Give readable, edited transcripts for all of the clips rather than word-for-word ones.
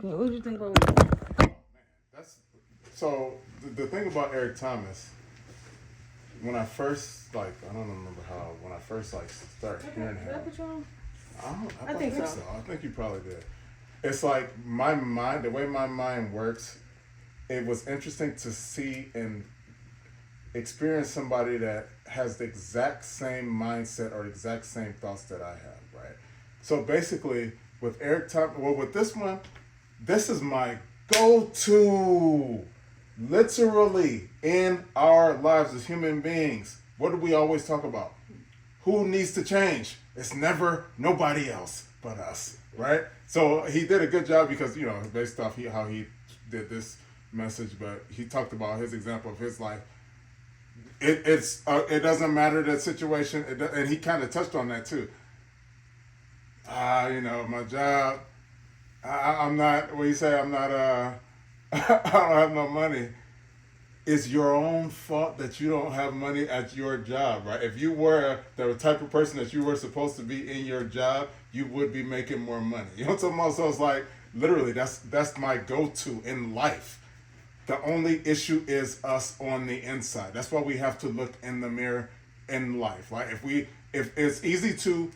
Okay, what do you think about That's so the thing about Eric Thomas. When I first I don't remember how when I first started hearing Did I him. put you on? I I think think so. so. I think you probably did. It's like my mind, the way my mind works. It was interesting to see and experience somebody that has the exact same mindset or exact same thoughts that I have, right? So basically, with Eric Thomas, well, with this one, this is my go-to, literally in our lives as human beings. What do we always talk about? Who needs to change? It's never nobody else but us, right? So he did a good job because based off how he did this message, but he talked about his example of his life. It doesn't matter the situation, and he kind of touched on that too. My job. I'm not. What you say? I'm not. I don't have no money. It's your own fault that you don't have money at your job, right? If you were the type of person that you were supposed to be in your job, you would be making more money. You know what I'm talking about? So it's like literally that's my go-to in life. The only issue is us on the inside. That's why we have to look in the mirror in life, right? If it's easy to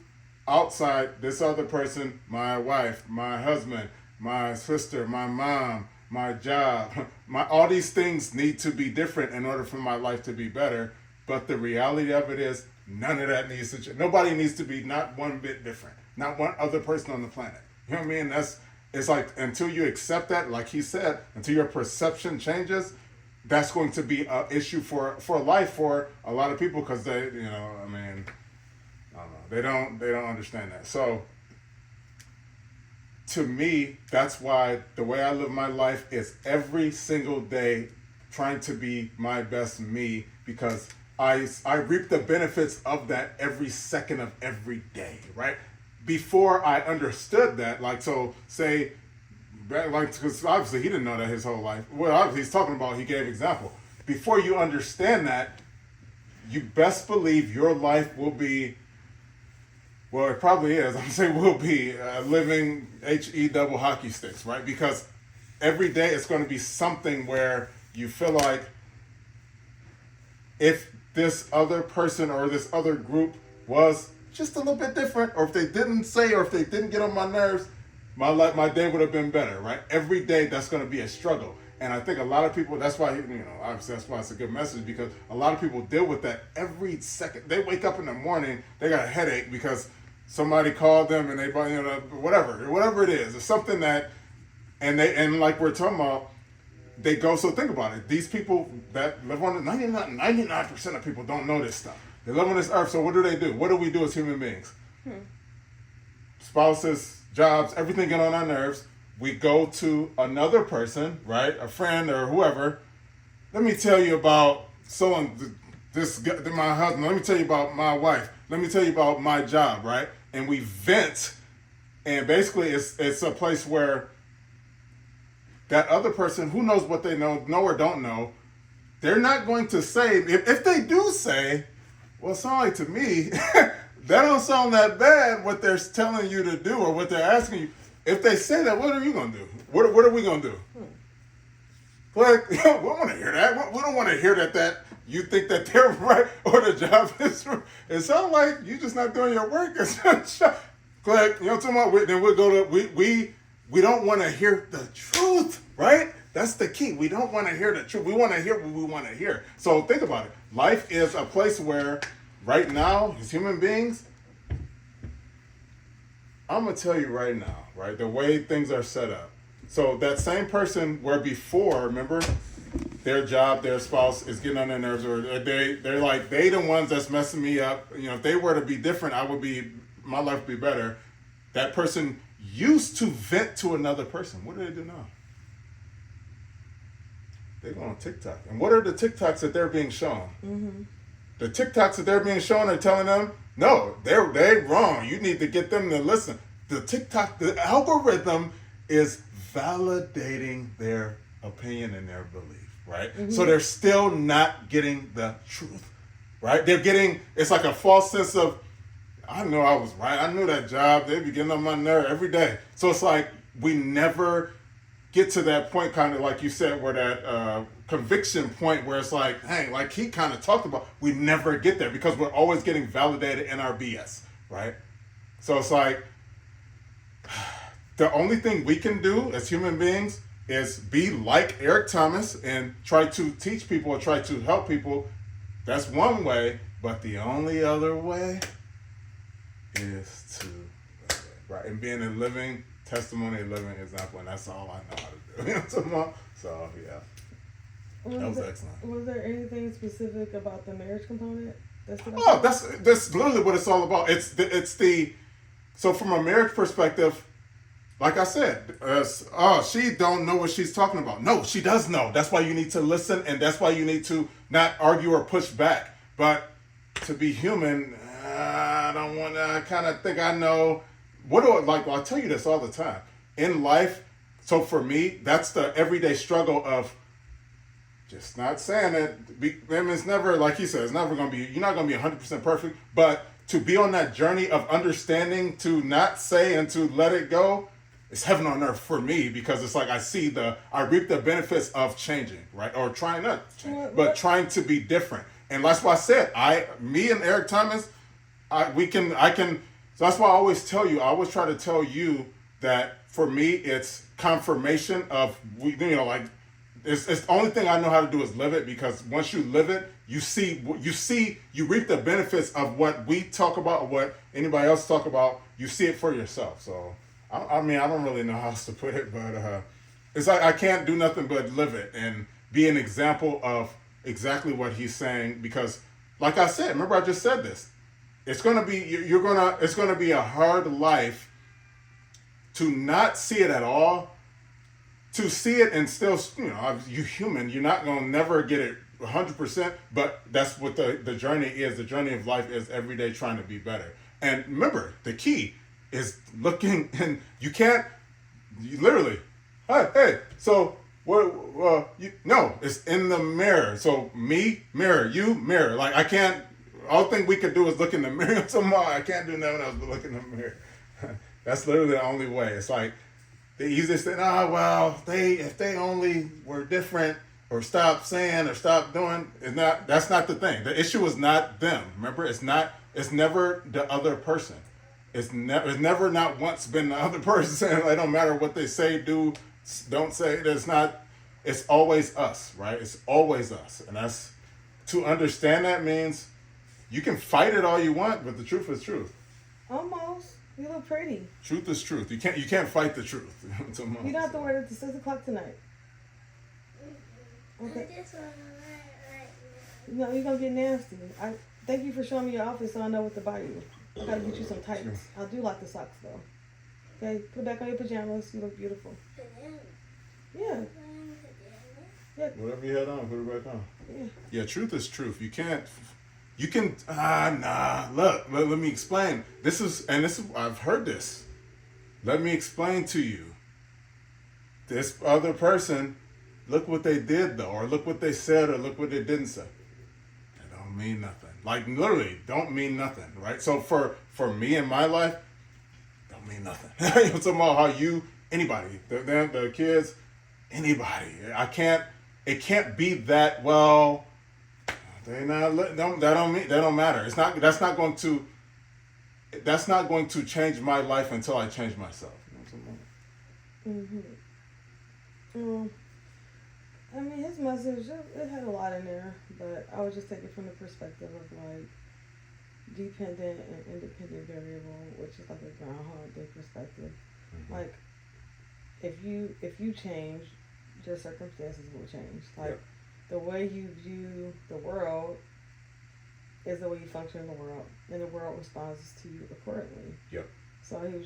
outside this other person, my wife, my husband, my sister, my mom, my job, my all these things need to be different in order for my life to be better. But the reality of it is none of that needs to change. Nobody needs to be not one bit different. Not one other person on the planet. You know what I mean? It's like until you accept that, like he said, until your perception changes, that's going to be an issue for life for a lot of people because they, I mean, I don't know, they don't understand that. So to me, that's why the way I live my life is every single day trying to be my best me because I reap the benefits of that every second of every day, right? Before I understood that, like, so say, because obviously he didn't know that his whole life. Well, obviously he's talking about, he gave example. Before you understand that, you best believe your life will be, well, it probably is. I'm saying will be living HE double hockey sticks, right? Because every day it's going to be something where you feel like if this other person or this other group was just a little bit different, or if they didn't say, or if they didn't get on my nerves, my day would have been better, right? Every day that's going to be a struggle. And I think a lot of people, that's why, obviously that's why it's a good message because a lot of people deal with that every second. They wake up in the morning, they got a headache because somebody called them and they, whatever it is. It's something that, and like we're talking about, they go, so think about it. These people that live on the 99% of people don't know this stuff. They live on this earth, so what do? What do we do as human beings? Spouses, jobs, everything get on our nerves. We go to another person, right? A friend or whoever. Let me tell you about someone, my husband. Let me tell you about my wife. Let me tell you about my job, right? And we vent. And basically it's a place where that other person who knows what they know or don't know, they're not going to say, if they do say, well, it sounds like to me, that don't sound that bad what they're telling you to do or what they're asking you. If they say that, what are you going to do? What are we going to do? Like, we don't want to hear that. We don't want to hear that you think that they're right or the job is right. It sounds like you're just not doing your work. Like, you know what I'm talking about? Then we'll go to, we don't want to hear the truth, right? That's the key. We don't want to hear the truth. We want to hear what we want to hear. So think about it. Life is a place where right now, as human beings, I'm going to tell you right now, right, the way things are set up. So that same person where before, remember, their job, their spouse is getting on their nerves, or they're like, they the ones that's messing me up. If they were to be different, my life would be better. That person used to vent to another person. What do they do now? They go on TikTok. And what are the TikToks that they're being shown? Mm-hmm. The TikToks that they're being shown are telling them, no, they're wrong. You need to get them to listen. The algorithm is validating their opinion and their belief, right? Mm-hmm. So they're still not getting the truth, right? It's like a false sense of, I know I was right. I knew that job. They be getting on my nerve every day. So it's like we never get to that point, kind of like you said, where that conviction point where it's like, hey, like he kind of talked about, we never get there because we're always getting validated in our BS, right? So it's like the only thing we can do as human beings is be like Eric Thomas and try to teach people or try to help people. That's one way, but the only other way is to right and being a living testimony, a living example, and that's all I know how to do. You know what I'm talking about? So yeah, that was excellent. Was there anything specific about the marriage component? Oh, that's literally what it's all about. It's the so from a marriage perspective, like I said, she don't know what she's talking about. No, she does know. That's why you need to listen, and that's why you need to not argue or push back. But to be human, I don't want to. I kind of think I know. What do I like? Well, I tell you this all the time in life. So for me, that's the everyday struggle of just not saying it. I mean, it's never, like he said, it's never going to be, you're not going to be 100% perfect, but to be on that journey of understanding, to not say and to let it go, it's heaven on earth for me because it's like I reap the benefits of changing, right? Or trying not to change, but trying to be different. And that's why I said, me and Eric Thomas, I can, so that's why I always try to tell you that for me, it's confirmation of, like, it's the only thing I know how to do is live it because once you live it, you reap the benefits of what we talk about or what anybody else talk about. You see it for yourself. So, I mean, I don't really know how else to put it, but it's like I can't do nothing but live it and be an example of exactly what he's saying because, like I said, remember I just said this. It's gonna be a hard life to not see it at all. To see it and still, you're human. You're not gonna never get it 100%, but that's what the journey is. The journey of life is every day trying to be better. And remember, the key is looking, and you literally, hey. So no, it's in the mirror. So me, mirror, you, mirror. Like I can't. All thing we could do is look in the mirror tomorrow. I can't do nothing else but look in the mirror. That's literally the only way. It's like the easiest thing. If they only were different or stop saying or stop doing, that's not the thing. The issue is not them. Remember, it's never the other person. It's never not once been the other person. It don't matter what they say, do, don't say. It's always us, right? It's always us. And that's, to understand that means you can fight it all you want, but the truth is truth. Almost. You look pretty. Truth is truth. You can't fight the truth. You don't have to wear it to 6 o'clock tonight. Okay. No, you're gonna get nasty. I thank you for showing me your outfit so I know what to buy you. I gotta get you some tights. I do like the socks though. Okay, put back on your pajamas. You look beautiful. Yeah. Yeah. Whatever you had on, put it back on. Yeah. Yeah, truth is truth. Look, let me explain. I've heard this. Let me explain to you. This other person, look what they did though, or look what they said, or look what they didn't say. It don't mean nothing. Like literally, don't mean nothing, right? So for me in my life, don't mean nothing. You're talking about how anybody, the kids, anybody. It can't be that well. They don't matter. That's not going to change my life until I change myself. I mean, his message, it had a lot in there, but I would just take it from the perspective of like dependent and independent variable, which is like a Groundhog Day perspective. Mm-hmm. Like if you change, your circumstances will change. Like. Yep. The way you view the world is the way you function in the world, and the world responds to you accordingly. Yep. So he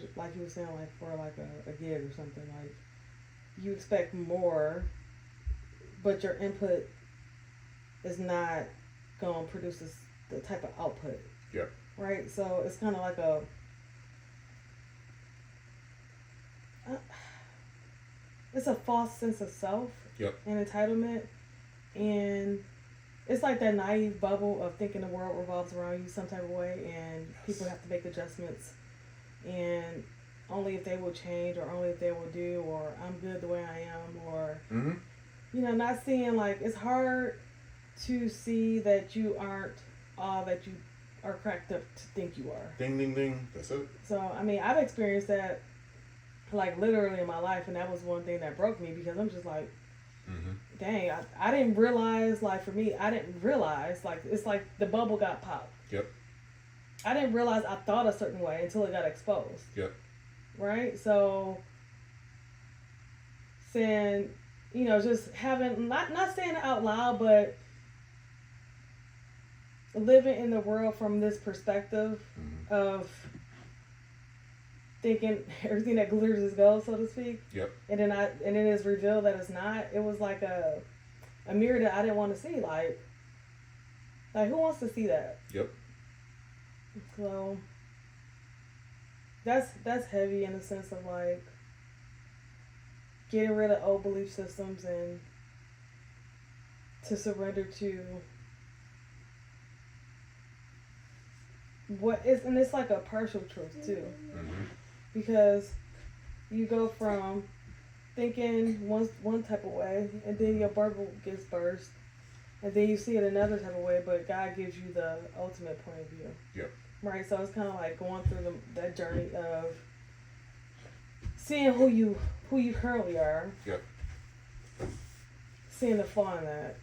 was saying, like for like a gig or something, like you expect more, but your input is not gonna produce the type of output. Yep. Right. So it's kind of like it's a false sense of self. Yep. And entitlement. And it's like that naive bubble of thinking the world revolves around you some type of way and people have to make adjustments. And only if they will change, or only if they will do, or I'm good the way I am, or Mm-hmm. not seeing, like, it's hard to see that you aren't all that you are cracked up to think you are. Ding, ding, ding. That's it. So I mean, I've experienced that, like, literally in my life, and that was one thing that broke me, because I'm just like, Mm-hmm. dang, I didn't realize, like, for me, I didn't realize, like, it's like the bubble got popped. Yep. I didn't realize I thought a certain way until it got exposed. Yep. Right? So, saying, just having, not saying it out loud, but living in the world from this perspective Mm-hmm. of thinking everything that glitters is gold, so to speak. Yep. And then it is revealed that it's not. It was like a mirror that I didn't want to see. Like who wants to see that? Yep. So that's heavy, in the sense of, like, getting rid of old belief systems and to surrender to what is, and it's like a partial truth too, Mm-hmm. because you go from thinking one type of way, and then your bubble gets burst, and then you see it another type of way, but God gives you the ultimate point of view. Yep. Right, so it's kind of like going through that journey of seeing who you currently are. Yep. Seeing the flaw in that.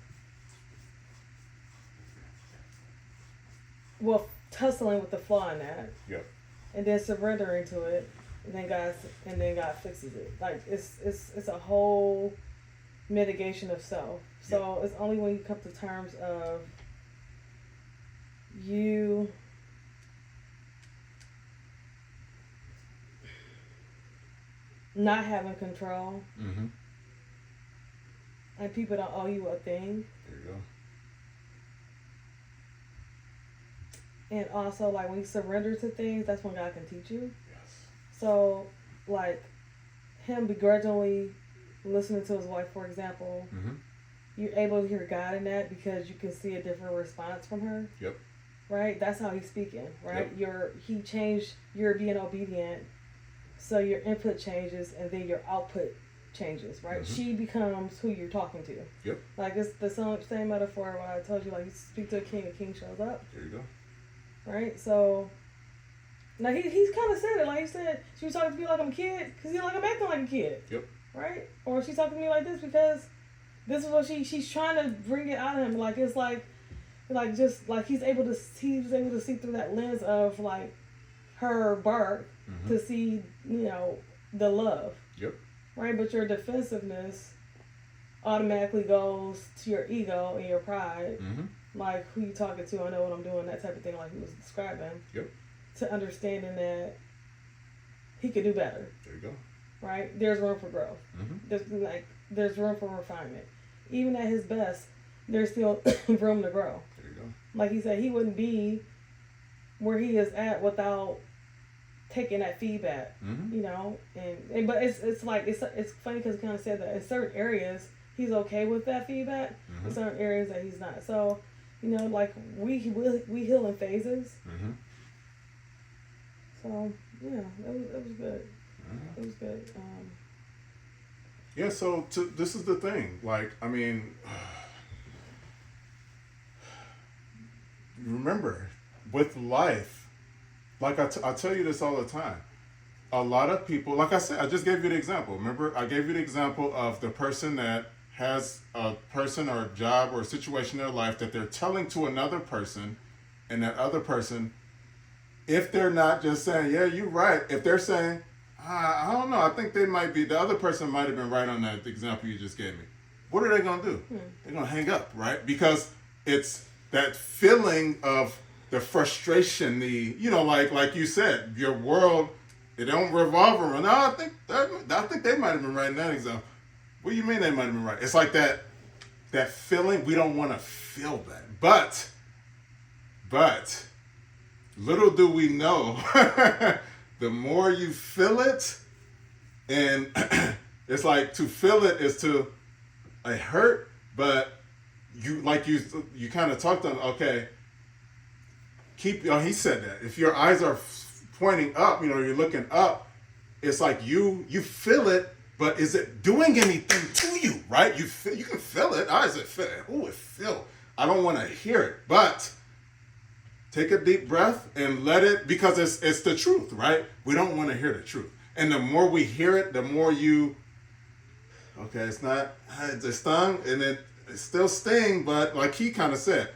Well, tussling with the flaw in that. Yep. And then surrendering to it, and then God fixes it. Like, it's a whole mitigation of self. So it's only when you come to terms of you not having control, Mm-hmm. and people don't owe you a thing. There you go. And also, like, when you surrender to things, that's when God can teach you. Yes. So, like, him begrudgingly listening to his wife, for example, Mm-hmm. you're able to hear God in that, because you can see a different response from her. Yep. Right? That's how he's speaking, right? Yep. He changed, you're being obedient, so your input changes, and then your output changes, right? Mm-hmm. She becomes who you're talking to. Yep. Like, it's the same metaphor when I told you, like, you speak to a king shows up, There you go. right? So, now he's kind of said it, like he said, she was talking to me like I'm a kid, because he's like, I'm acting like a kid. Yep. Right? Or she's talking to me like this because this is what she's trying to bring it out of him. Like, it's like just like he was able to see through that lens of, like, her bark, Mm-hmm. to see, the love. Yep. Right? But your defensiveness automatically goes to your ego and your pride. Mm-hmm. Like, who you talking to? I know what I'm doing, that type of thing, like he was describing. Yep. To understanding that he could do better. There you go. Right? There's room for growth. Mm-hmm. There's room for refinement. Even at his best, there's still room to grow. There you go. Like he said, he wouldn't be where he is at without taking that feedback. Mm-hmm. And but it's like it's funny because he kind of said that in certain areas he's okay with that feedback. Mm-hmm. In certain areas that he's not. So, like we heal in phases. Mm-hmm. So yeah, it was good. Mm-hmm. It was good. Yeah, so this is the thing. Like, I mean, remember, with life, like I tell you this all the time, a lot of people, like I said, I just gave you the example. Remember, I gave you the example of the person that has a person or a job or a situation in their life that they're telling to another person, and that other person, if they're not just saying, yeah, you're right, if they're saying, I don't know, I think they might be, the other person might have been right on that example you just gave me. What are they going to do? They're going to hang up, right? Because it's that feeling of the frustration, like you said, your world, it don't revolve around. No, I think they might have been right in that example. What do you mean they might have been right? It's like that feeling, we don't want to feel that. But, little do we know, the more you feel it, and it's like to feel it is to hurt, but you kind of talked on, okay, he said that if your eyes are pointing up, you're looking up, it's like you feel it, but is it doing anything to you, right? You can feel it. How is it feel? Oh, it feel. I don't want to hear it, but take a deep breath and let it, because it's the truth, right? We don't want to hear the truth. And the more we hear it, the more okay, it's stung, and it still sting, but like he kind of said,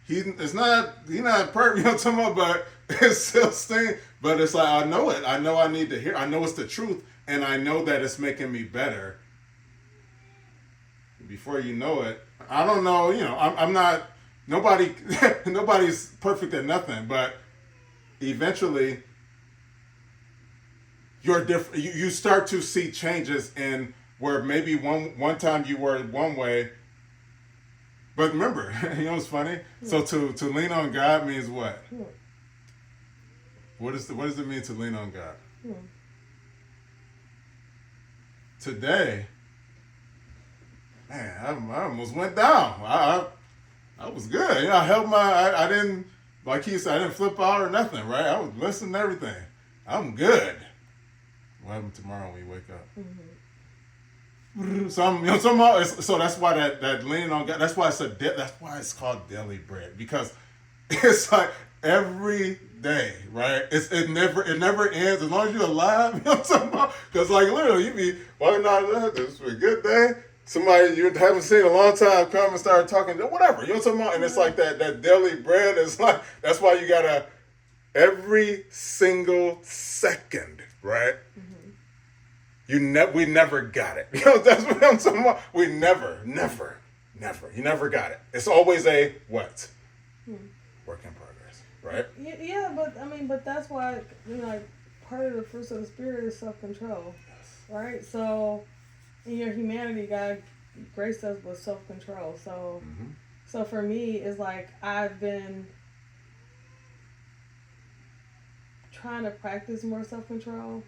he's not perfect, you know what I'm talking about, but it's still sting, but it's like, I know it. I know I need to hear, I know it's the truth, and I know that it's making me better. Before you know it, I don't know, I'm not, nobody's perfect at nothing, but eventually you're different. You start to see changes in where maybe one time you were one way, but remember, you know what's funny? So to lean on God means what? What does it mean to lean on God? Today, man, I almost went down. I was good. I held I didn't, like he said, I didn't flip out or nothing, right? I was listening to everything. I'm good. What happens tomorrow when you wake up? Somehow, so that's why that leaning on God. That's why that's why it's called daily bread, because it's like every day, right? It never ends as long as you're alive. You know what I'm talking about? Because like literally, you be walking out, this is a good day. Somebody you haven't seen in a long time come and start talking, whatever. You know what I'm talking about? And it's like that daily bread is like, that's why you gotta every single second, right? We never got it. You know, that's what I'm talking about. We never. You never got it. It's always a what? Work in progress, right? Yeah, but that's why, like, part of the fruits of the spirit is self-control, right? So, in your humanity, God graced us with self-control. So, so for me, it's like I've been trying to practice more self-control,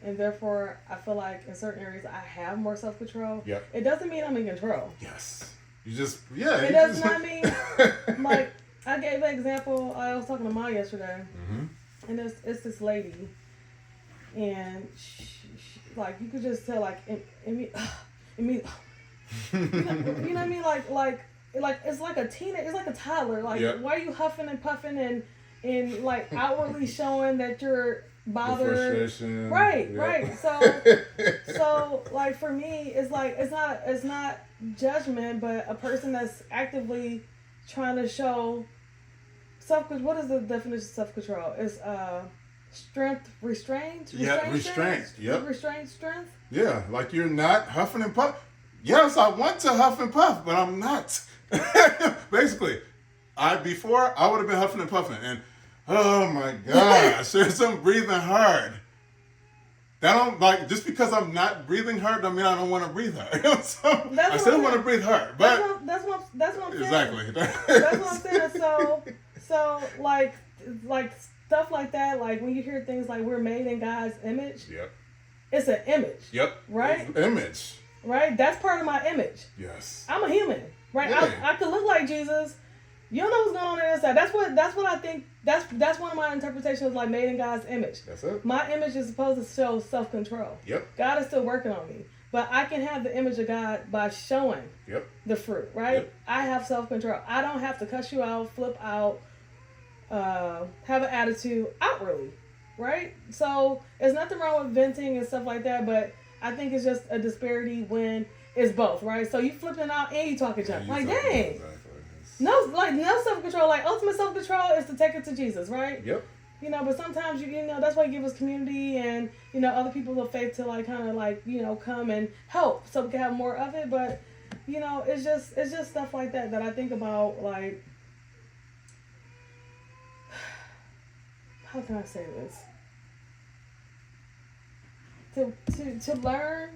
and therefore I feel like in certain areas I have more self-control. Yep. It doesn't mean I'm in control. Yes. You just, yeah. It does not mean, like, I gave an example. I was talking to Ma yesterday, and it's this lady, and she, like, you could just tell, like, you know what I mean? Like it's like a teenager, it's like a toddler. Like, why are you huffing and puffing and like outwardly showing that you're bothered? Right. So like for me, it's like it's not judgment, but a person that's actively trying to show self. What is the definition of self-control? It's strength, restraint. Restraint. Yep. Restraint, strength. Yeah, like you're not huffing and puff. Yes, I want to huff and puff, but I'm not. Basically, before I would have been huffing and puffing, and oh my gosh, I'm breathing hard. That don't, like, just because I'm not breathing hard, don't mean I don't want to breathe hard. So I still want to breathe hard, but that's what I'm saying. Exactly. That's what I'm saying. So like stuff like that, like when you hear things like we're made in God's image. Yep. It's an image. Yep. Right. It's image. Right. That's part of my image. Yes. I'm a human. Right. Yeah. I could look like Jesus. You don't know what's going on the inside. That's what I think. That's one of my interpretations, like made in God's image. That's it. My image is supposed to show self-control. Yep. God is still working on me, but I can have the image of God by showing the fruit. Right. Yep. I have self-control. I don't have to cuss you out, flip out, have an attitude outwardly. Right. So there's nothing wrong with venting and stuff like that, but I think it's just a disparity when it's both. Right. So you flipping out and you talking junk. Like, dang. Exactly. No self-control. Like, ultimate self-control is to take it to Jesus, right? Yep. You know, but sometimes you know that's why you give us community and other people of faith to like kind of like come and help so we can have more of it. But it's just stuff like that I think about, like, how can I say this? To learn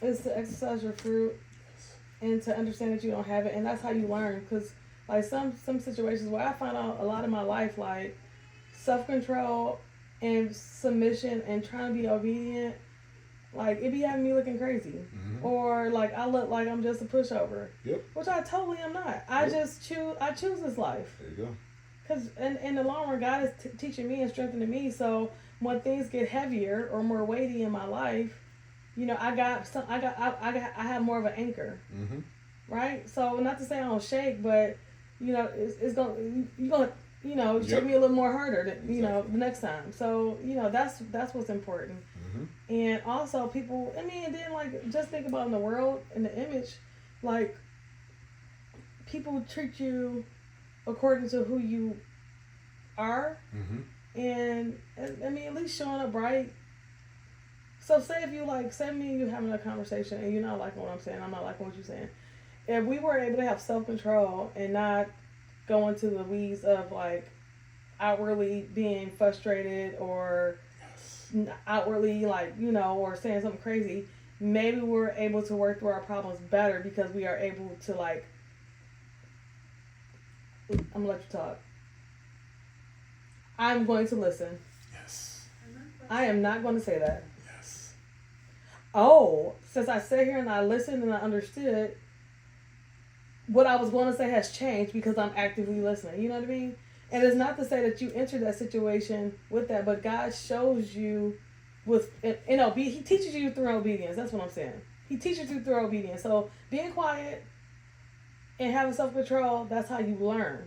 is to exercise your fruit and to understand that you don't have it, and that's how you learn. Because like some situations where I find out a lot of my life, like self-control and submission and trying to be obedient, like it be having me looking crazy, or like I look like I'm just a pushover. Yep. Which I totally am not. I choose this life. There you go. Because in the long run, God is teaching me and strengthening me. So when things get heavier or more weighty in my life, I have more of an anchor, Mm-hmm. right? So not to say I don't shake, but it's gonna you gonna shake Yep. me a little more harder, Exactly. the next time. So that's what's important. Mm-hmm. And also people, I mean, and then like just think about in the world in the image, like people treat you according to who you are, Mm-hmm. and I mean at least showing up right. So say if you like, say me and you having a conversation and you're not liking what I'm saying, I'm not liking what you're saying. If we were able to have self control and not go into the weeds of like outwardly being frustrated or Yes. outwardly like or saying something crazy, maybe we're able to work through our problems better because we are able to like, I'm gonna let you talk. I'm going to listen. Yes. I am not going to say that. Yes. Oh, since I sat here and I listened and I understood, what I was going to say has changed because I'm actively listening. You know what I mean? And it's not to say that you enter that situation with that, but God shows you with, He teaches you through obedience. That's what I'm saying. He teaches you through obedience. So being quiet and having self control, that's how you learn.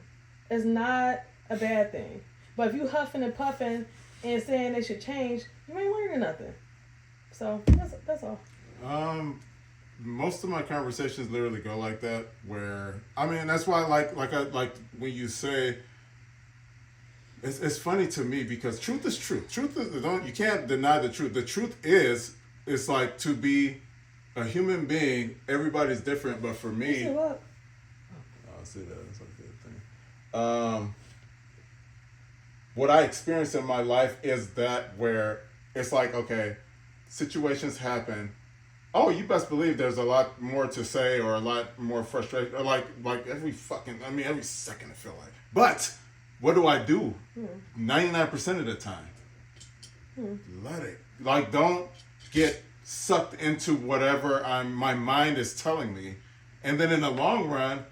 It's not a bad thing. But if you huffing and puffing and saying they should change, you ain't learning nothing. So that's all. Um, Most of my conversations literally go like that. Where I mean, that's why I like when you say it's funny to me because truth is truth. Truth is don't you can't deny the truth. The truth is it's like to be a human being. Everybody's different, but for You see me, what? I'll say that as like a good thing. What I experienced in my life is that where it's like okay, situations happen. Oh, you best believe there's a lot more to say or a lot more frustration. Or like every fucking I mean every second I feel like. But what do I do? 99% of the time, let it. Like don't get sucked into whatever my mind is telling me, and then in the long run,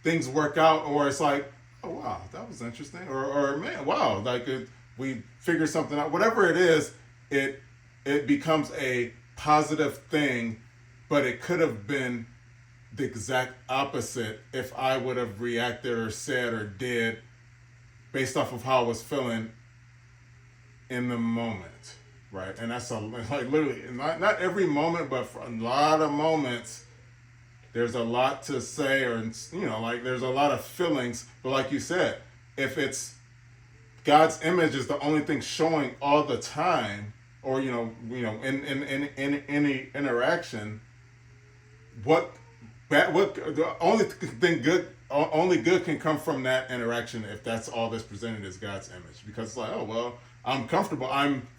things work out, or it's like, oh wow, that was interesting, or man, wow, like we figured something out. Whatever it is, it it becomes a positive thing, but it could have been the exact opposite if I would have reacted or said or did based off of how I was feeling in the moment, right? And that's like literally not every moment, but for a lot of moments, there's a lot to say, or like there's a lot of feelings. But like you said, if it's God's image is the only thing showing all the time, or in any interaction, what the only thing good only good can come from that interaction if that's all that's presented as God's image. Because it's like, oh well, I'm comfortable,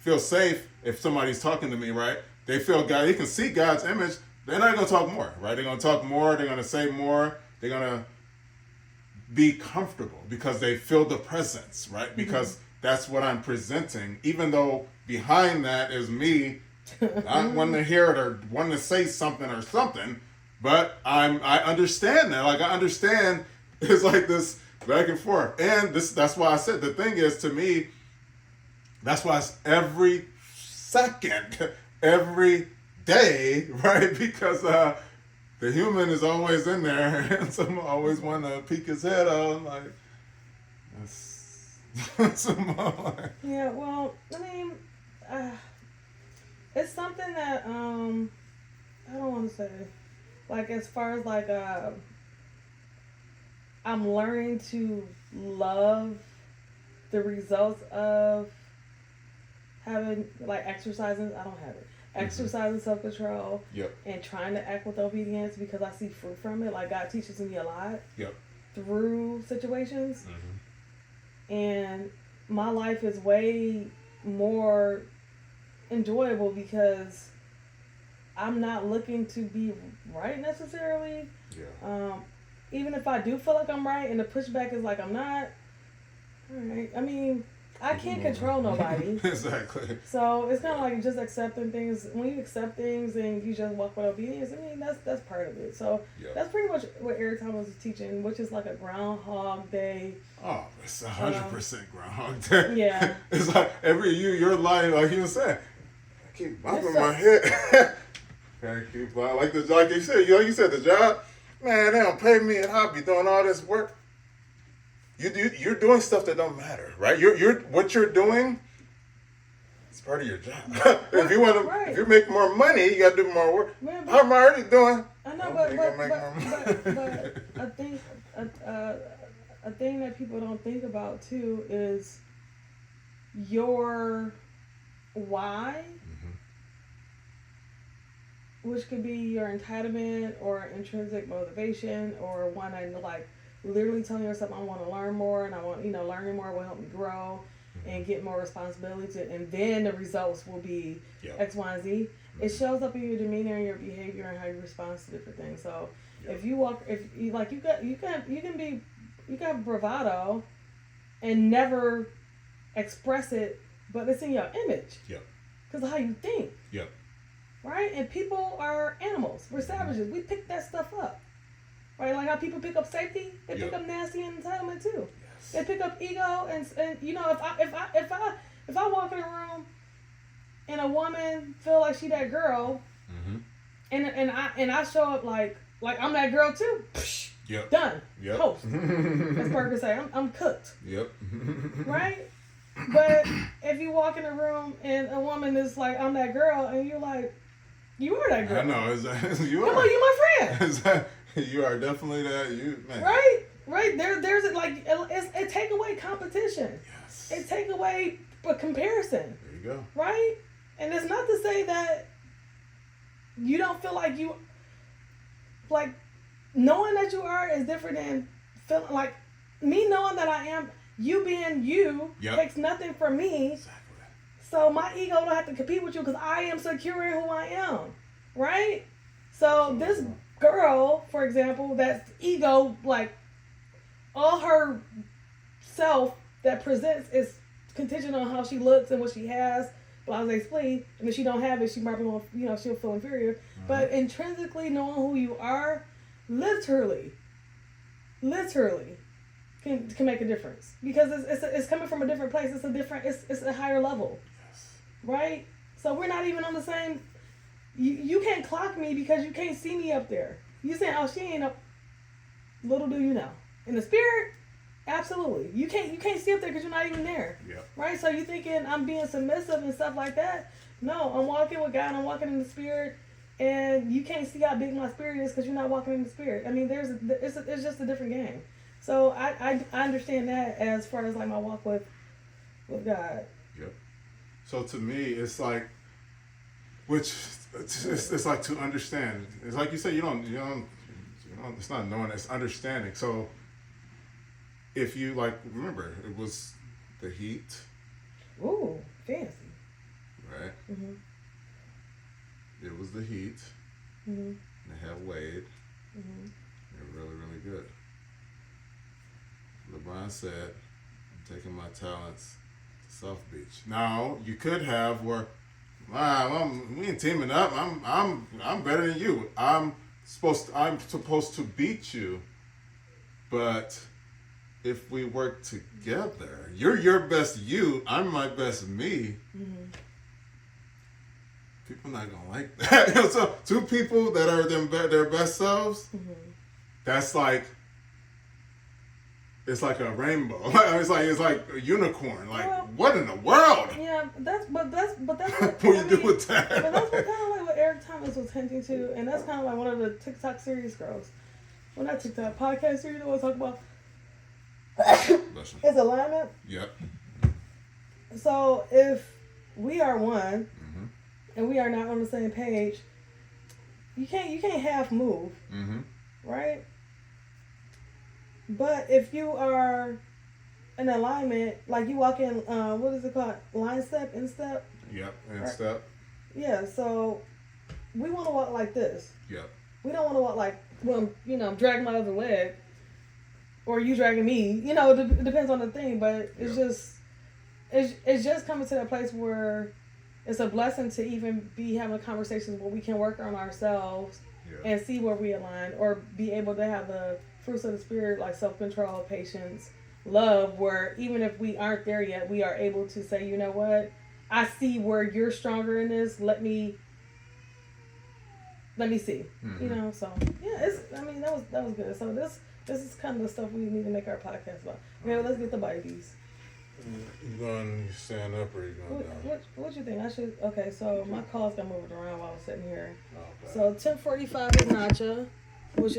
feel safe if somebody's talking to me, right? They feel God, they can see God's image. They're not gonna talk more, right? They're gonna talk more. They're gonna say more. They're gonna be comfortable because they feel the presence, right? Because that's what I'm presenting, even though behind that is me not wanting to hear it or wanting to say something or something. But I understand that. Like I understand it's like this back and forth. And that's why I said the thing is to me, that's why it's every second, every day, right? Because the human is always in there and someone always want to peek his head out. I'm like, that's some more. Yeah, well, I mean, uh, it's something that I don't want to say, like as far as like I'm learning to love the results of having like exercising. I don't have it. Exercising self control Yep. and trying to act with obedience because I see fruit from it. Like God teaches me a lot Yep. through situations, Mm-hmm. and my life is way more enjoyable because I'm not looking to be right necessarily. Yeah. Even if I do feel like I'm right and the pushback is like I'm not, all right. I mean, I can't control nobody. Exactly. So it's kind of like just accepting things. When you accept things and you just walk with obedience, I mean that's part of it. So Yep. that's pretty much what Eric Thomas was teaching, which is like a Groundhog Day. Oh, it's 100% Groundhog Day. Yeah. It's like you're lying, like he was saying. I keep bopping It's my head. I keep like you said, the job. Man, they don't pay me, and I'll be doing all this work. You're doing stuff that don't matter, right? What you're doing. It's part of your job. If you want to, Right. if you make more money, you got to do more work. Man, How am I already doing? I know, Okay, gonna make more money. but I think a thing that people don't think about too is your why, which could be your entitlement or intrinsic motivation or one that like literally telling yourself I want to learn more and I want learning more will help me grow and get more responsibilities and then the results will be Yep. X, Y, and Z. It shows up in your demeanor and your behavior and how you respond to different things. So Yep. if you walk, if you like, you got bravado and never express it, but it's in your image. Yep. Because of how you think. Yep. Right? And people are animals. We're savages. We pick that stuff up. Right? Like how people pick up safety, they pick Yep. up nasty and entitlement too. Yes. They pick up ego and if I walk in a room and a woman feel like she that girl Mm-hmm. and I show up like I'm that girl too. Psh, Yep. done. Yep. Toast. As Parker say, I'm cooked. Yep. Right? But if you walk in a room and a woman is like, I'm that girl, and you're like, you are that girl. I know. You Come are. on, you my friend. You are definitely that. You man. Right. There's it take away competition. Yes. It take away a comparison. There you go. Right? And it's not to say that you don't feel like you, like, knowing that you are is different than feeling like me knowing that I am, you being you Yep. takes nothing from me. Exactly. So my ego don't have to compete with you because I am secure in who I am. Right? So this girl, for example, that's ego, like, all her self that presents is contingent on how she looks and what she has, blase splee, and if she don't have it, she probably won't, she'll feel inferior. Mm-hmm. But intrinsically knowing who you are, literally can make a difference because it's coming from a different place. It's a higher level, Yes. right? So we're not even on the same. You can't clock me because you can't see me up there. You saying, oh, she ain't up. Little do you know. In the spirit, absolutely. You can't see up there because you're not even there. Yep. Right? So you thinking I'm being submissive and stuff like that. No, I'm walking with God. I'm walking in the spirit. And you can't see how big my spirit is because you're not walking in the spirit. I mean, it's just a different game. So I understand that as far as like my walk with God. Yep. So to me, it's like, it's like to understand. It's like you say, you don't. It's not knowing. It's understanding. So if you remember, it was the heat, Ooh, fancy. right? Mhm. It was the heat. Mhm. They had Wade. Mhm. They're really, really good. LeBron said, I'm taking my talents to South Beach. Now, you could have where, we ain't teaming up. I'm better than you. I'm supposed to beat you. But if we work together, you're your best you, I'm my best me. Mhm. People not gonna like that. So two people that are their best selves, Mhm. that's like, it's like a rainbow. It's like a unicorn. Like, Well, what in the world? Yeah, that's what What do you do with that? But that's kind of like what Eric Thomas was hinting to, and that's kind of like one of the TikTok series girls. Well, not TikTok, podcast series I want to talk about. Listen. Is alignment. Yep. So if we are one, Mm-hmm. and we are not on the same page, you can't half move, Mm-hmm. right? But if you are in alignment, like you walk in, what is it called? Line step, instep? Yep. And Right. step. Yeah, so we want to walk like this. Yep. We don't want to walk like, well, I'm dragging my other leg, or you dragging me. It depends on the thing, but it's Yeah. just it's just coming to that place where it's a blessing to even be having conversations where we can work on ourselves Yeah. and see where we align, or be able to have the fruits of the spirit like self-control, patience, love, where even if we aren't there yet, we are able to say, you know what, I see where you're stronger in this. Let me see. Mhm. You know, so yeah, it's, I mean, that was good. So this is kind of the stuff we need to make our podcast about. Okay, well, let's get the babies. You going to stand up or you going down? What you think? I should. Okay, so my calls got moved around while I was sitting here. Okay. So 10:45 is Nacha, which